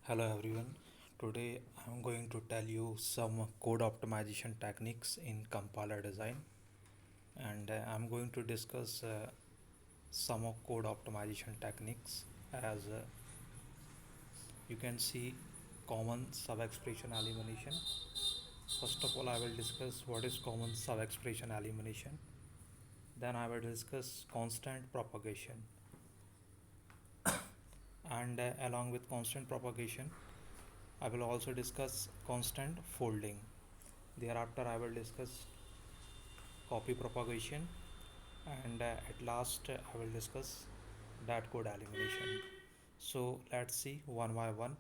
Hello everyone. Today I'm going to tell you some code optimization techniques in compiler design, and I'm going to discuss some of code optimization techniques as you can see common sub-expression elimination. First of all, I will discuss what is common sub-expression elimination. Then I will discuss constant propagation, and along with constant propagation I will also discuss constant folding. Thereafter, I will discuss copy propagation, and at last, I will discuss that code elimination. So, let's see one by one.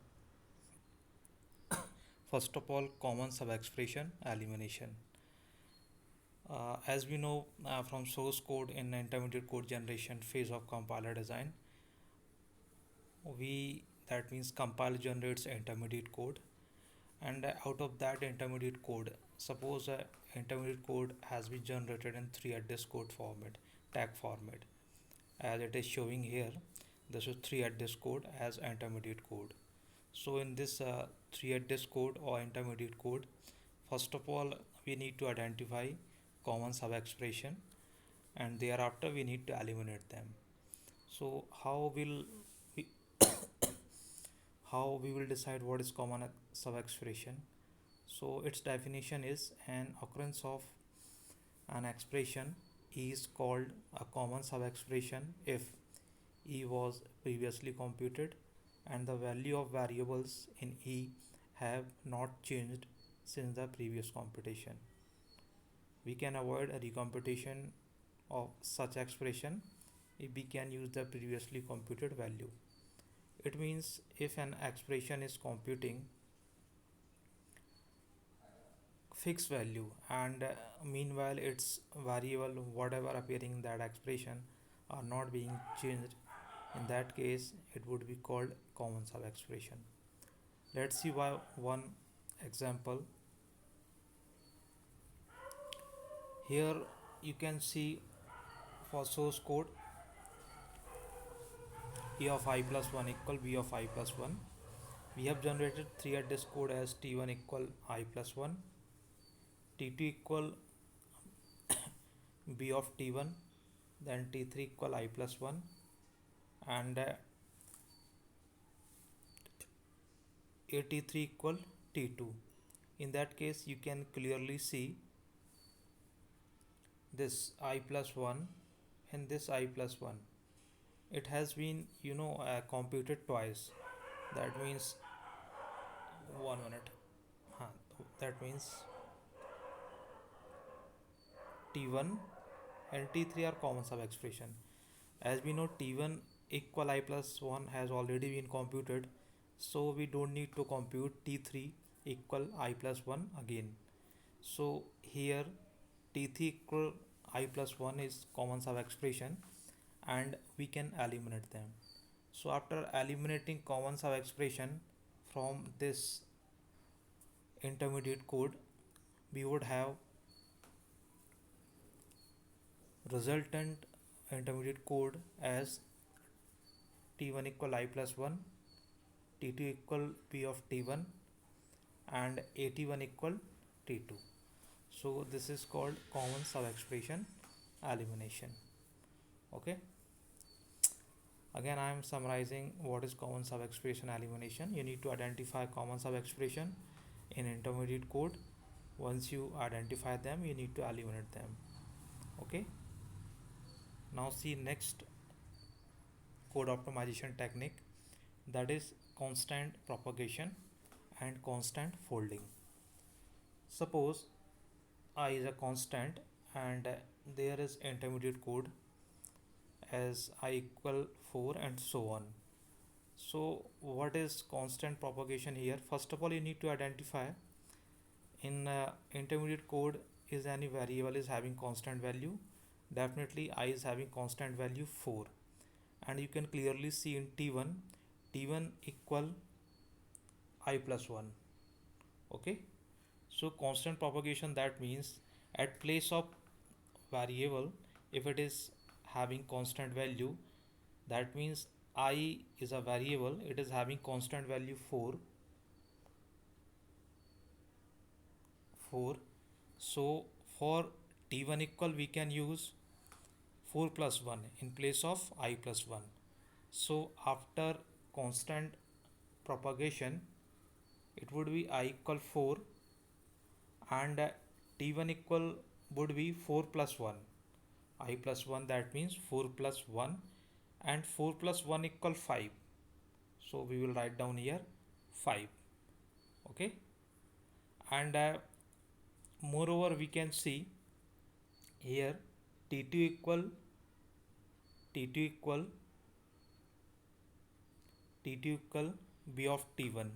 First of all, common sub expression elimination. As we know from source code in intermediate code generation phase of compiler design, we that means compiler generates intermediate code, and out of that intermediate code, suppose intermediate code has been generated in 3 address code format, tag format, as it is showing here. This is 3 address code as intermediate code. So in this 3 address code or intermediate code, first of all we need to identify common sub expression, and thereafter we need to eliminate them. So we how we will decide what is common sub expression? So its definition is an occurrence of an expression E is called a common sub-expression if E was previously computed and the value of variables in E have not changed since the previous computation. We can avoid a recomputation of such expression if we can use the previously computed value. It means if an expression is computing fixed value and meanwhile its variable whatever appearing in that expression are not being changed, in that case it would be called common sub expression. Let's see why one example. Here you can see for source code E of I plus 1 equal B of I plus 1. We have generated 3 address code as T1 equal I plus 1, T2 equal B of T1, then T3 equal I plus 1, and AT3 equal T2. In that case you can clearly see this I plus 1 and this I plus 1. It has been computed twice. That means 1 minute. That means T1 and T3 are common sub expression. As we know, T1 equal I plus 1 has already been computed, so we don't need to compute T3 equal I plus 1 again. So here T3 equal I plus 1 is common sub expression and we can eliminate them. So after eliminating common sub expression from this intermediate code, we would have resultant intermediate code as T1 equal I plus 1, T2 equal P of T1, and AT1 equal T2. So this is called common sub expression elimination. Okay. Again, I am summarizing what is common sub expression elimination. You need to identify common sub expression in intermediate code. Once you identify them, you need to eliminate them. Okay. Now see next code optimization technique, that is constant propagation and constant folding. Suppose I is a constant and there is intermediate code as I equal 4 and so on. So what is constant propagation here? First of all, you need to identify in intermediate code, is any variable is having constant value. Definitely I is having constant value 4, and you can clearly see in T1 equal I plus 1. Okay. So constant propagation, that means at place of variable, if it is having constant value, that means I is a variable, it is having constant value 4. So for t1 equal we can use 4 plus 1 in place of I plus 1. So after constant propagation it would be I equal 4 and t1 equal would be 4 plus 1. I plus 1, that means 4 plus 1, and 4 plus 1 equal 5. So we will write down here 5. Okay, and moreover we can see here t2 equal t2 equal t2 equal b of t1.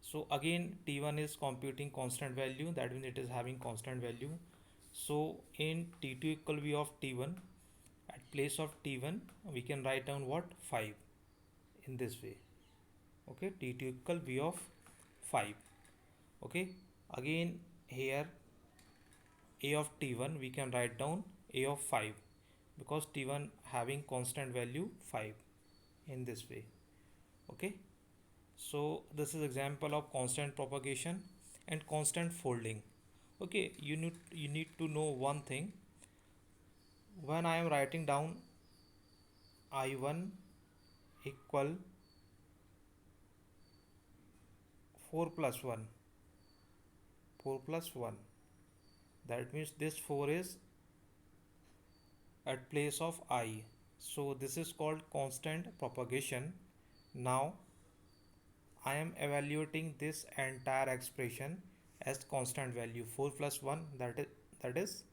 So again t1 is computing constant value, that means it is having constant value. So in t2 equal b of t1, at place of t1 we can write down what, 5, in this way. Okay, t2 equal b of 5. Okay, again here a of t1 we can write down a of 5 because t1 having constant value 5, in this way. Okay, so this is example of constant propagation and constant folding. Okay, you need to know one thing. When I am writing down I1 equal 4 plus 1, 4 plus 1, that means this 4 is at place of I. So this is called constant propagation. Now I am evaluating this entire expression as constant value 4 plus 1, that is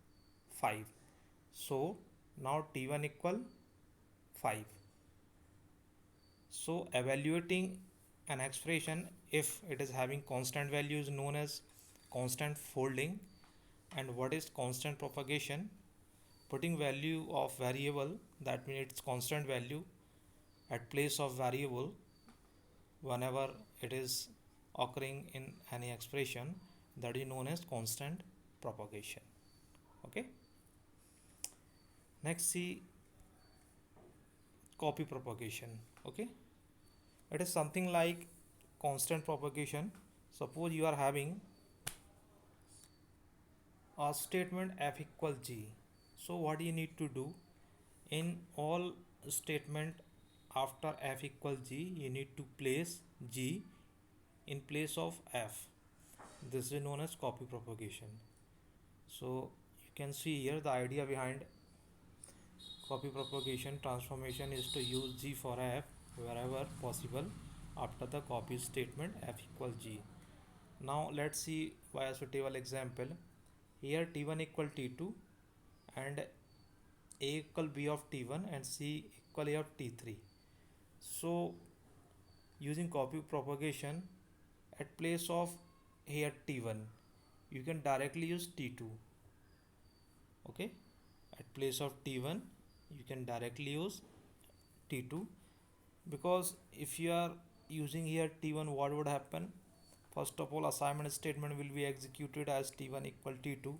5. So now t1 equal 5. So evaluating an expression if it is having constant value is known as constant folding. And what is constant propagation? Putting value of variable, that means its constant value, at place of variable whenever it is occurring in any expression, that is known as constant propagation. Okay, next see copy propagation. Okay, it is something like constant propagation. Suppose you are having a statement f equals g. So what you need to do, in all statement after f equals g you need to place g in place of f. This is known as copy propagation. So you can see here the idea behind copy propagation transformation is to use g for f wherever possible after the copy statement f equals g. Now let's see by a suitable example. Here t1 equal t2 and a equal b of t1 and c equal a of t3. So using copy propagation, at place of here t1 you can directly use t2. Okay, at place of t1 you can directly use t2, because if you are using here t1, what would happen? First of all, assignment statement will be executed as t1 equal t2,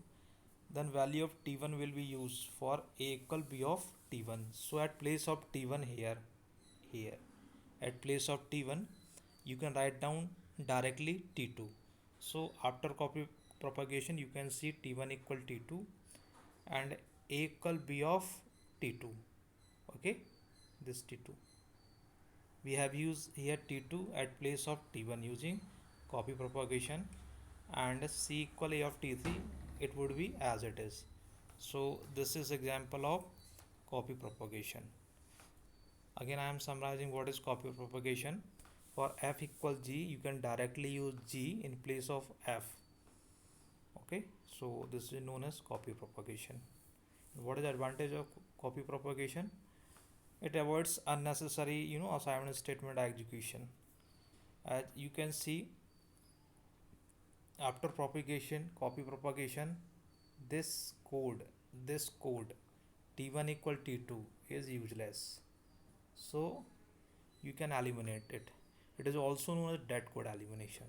then value of t1 will be used for a equal b of t1. So at place of t1 here at place of t1 you can write down directly t2. So after copy propagation you can see t1 equal t2 and a equal b of t2. Okay, this t2 we have used here t2 at place of t1 using copy propagation, and c equal a of t3 it would be as it is. So this is example of copy propagation. Again I am summarizing what is copy propagation. For f equals g you can directly use g in place of f. Okay, so this is known as copy propagation. What is the advantage of copy propagation? It avoids unnecessary assignment statement execution. As you can see, after propagation copy propagation, this code t1 equal t2 is useless, so you can eliminate it. It is also known as dead code elimination.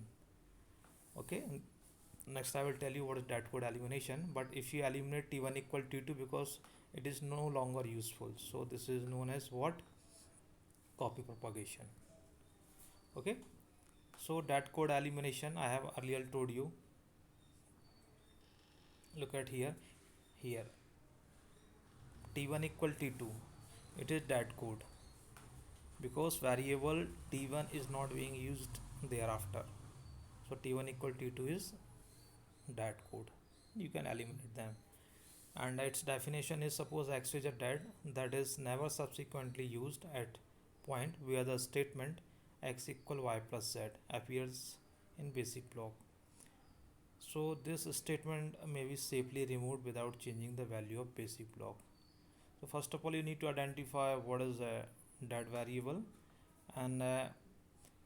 Okay, next I will tell you what is dead code elimination. But if you eliminate t1 equal t2 because it is no longer useful, so this is known as what, copy propagation. Okay, so that code elimination I have earlier told you. Look at here t1 equal t2, it is that code because variable t1 is not being used thereafter. So t1 equal t2 is that code. You can eliminate them. And its definition is, suppose x is a dead that is never subsequently used at point where the statement x equal y plus z appears in basic block. So this statement may be safely removed without changing the value of basic block. So first of all, you need to identify what is a dead variable, and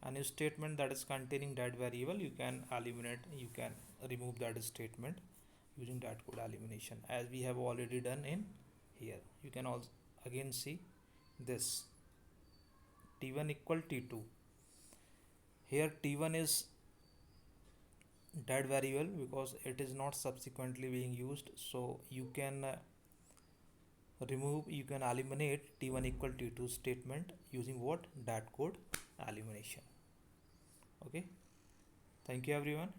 any statement that is containing that variable you can eliminate, you can remove that statement using that code elimination, as we have already done in here. You can also again see this t1 equal t2. Here t1 is dead variable because it is not subsequently being used, so you can remove, you can eliminate t1 equal t2 statement using what, that code elimination. Okay, thank you everyone.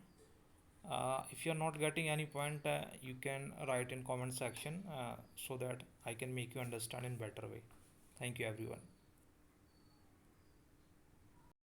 If you are not getting any point, you can write in comment section so that I can make you understand in better way. Thank you everyone.